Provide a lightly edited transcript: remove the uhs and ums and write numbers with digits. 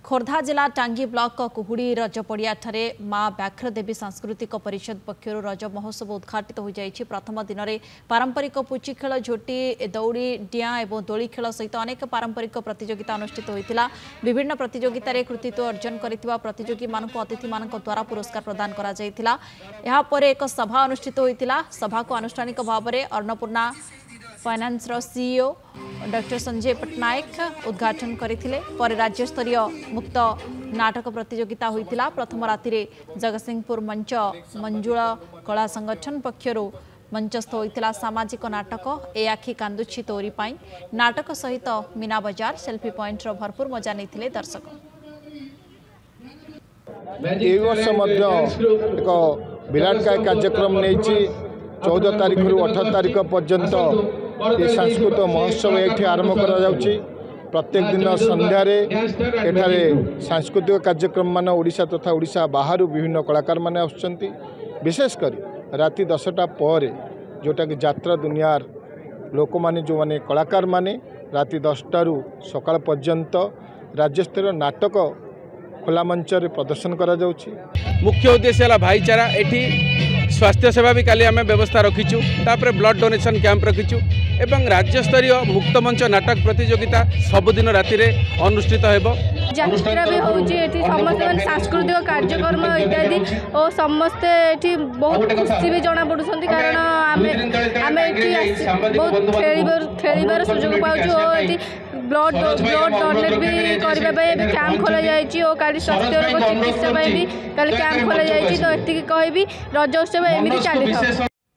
खोर्धा जिला टांगी ब्लॉक कुहुड़ी रज पड़िया माँ व्याघ्रदेवी सांस्कृतिक परिषद पक्षर रज महोत्सव उद्घाटित हो जाएगी। प्रथम दिन में पारंपरिक पुची खेल, झोटी, दौड़ी डिया और दोली खेल सहित अनेक पारंपरिक प्रतियोगिता अनुष्ठित होता। विभिन्न प्रतियोगिता कृतित्व अर्जन कर प्रतियोगी मानक अतिथि मान द्वारा पुरस्कार प्रदान कर एक सभा अनुष्ठित होता। सभा को आनुष्ठानिक भाव में Annapurna finance CEO doctor Sanjay Pattanaik उद्घाटन करथिले। पर राज्य स्तरीय मुक्त नाटक प्रतियोगिता होइतिला। प्रथम राति रे जगतसिंहपुर मंच मंजुल कला संगठन पक्षर मंचस्थ होइतिला सामाजिक नाटक ए आखि कांदुछि तोरी पाई। नाटक सहित मीना बजार सेल्फी पॉइंट रो भरपूर मजा नैथिले दर्शक। ए वर्ष मध्य एक विराट कार्यक्रम नहीं 14 तारीख रु 18 तारीख पर्यंत ये सांस्कृतिक महोत्सव ये आरंभ कर प्रत्येक दिन संध्यारे एठारे सांस्कृतिक कार्यक्रम मान ओडिशा तथा ओडिशा बाहर विभिन्न कलाकार माने आसुचंती। विशेषकर राति 10टा पर जोटा कि यात्रा दुनियार लोक माने जो माने कलाकार माने राति 10टा रु सकाळ पर्यंत राज्यस्तरीय नाटक खोला मंच रे प्रदर्शन करा जाउची। मुख्य उद्देश्य है भाईचारा। एठी स्वास्थ्य सेवा भी काली आम व्यवस्था रखीचु, तापर ब्लड डोनेशन कैंप रखीचु एवं राज्य स्तरीय मुक्त मंच नाटक प्रतियोगिता सबुदिन राति रे अनुष्ठित हेबो। यात्रा भी होउची एठी समस्त सांस्कृतिक कार्यक्रम इत्यादि और समस्ते एठी बहुत खुशी भी जना पडुसंती कारण आमे एठी बहुत खेलिबार सुयोग पाउछु और एठी ब्लड डोनेट भी करबा पे कैंप खोला जायछि और काली स्वास्थ्य रोग चिकित्सा भी काली कैंप खोला जायछि। तो एति कहबी रज उत्सव एमिति चली था।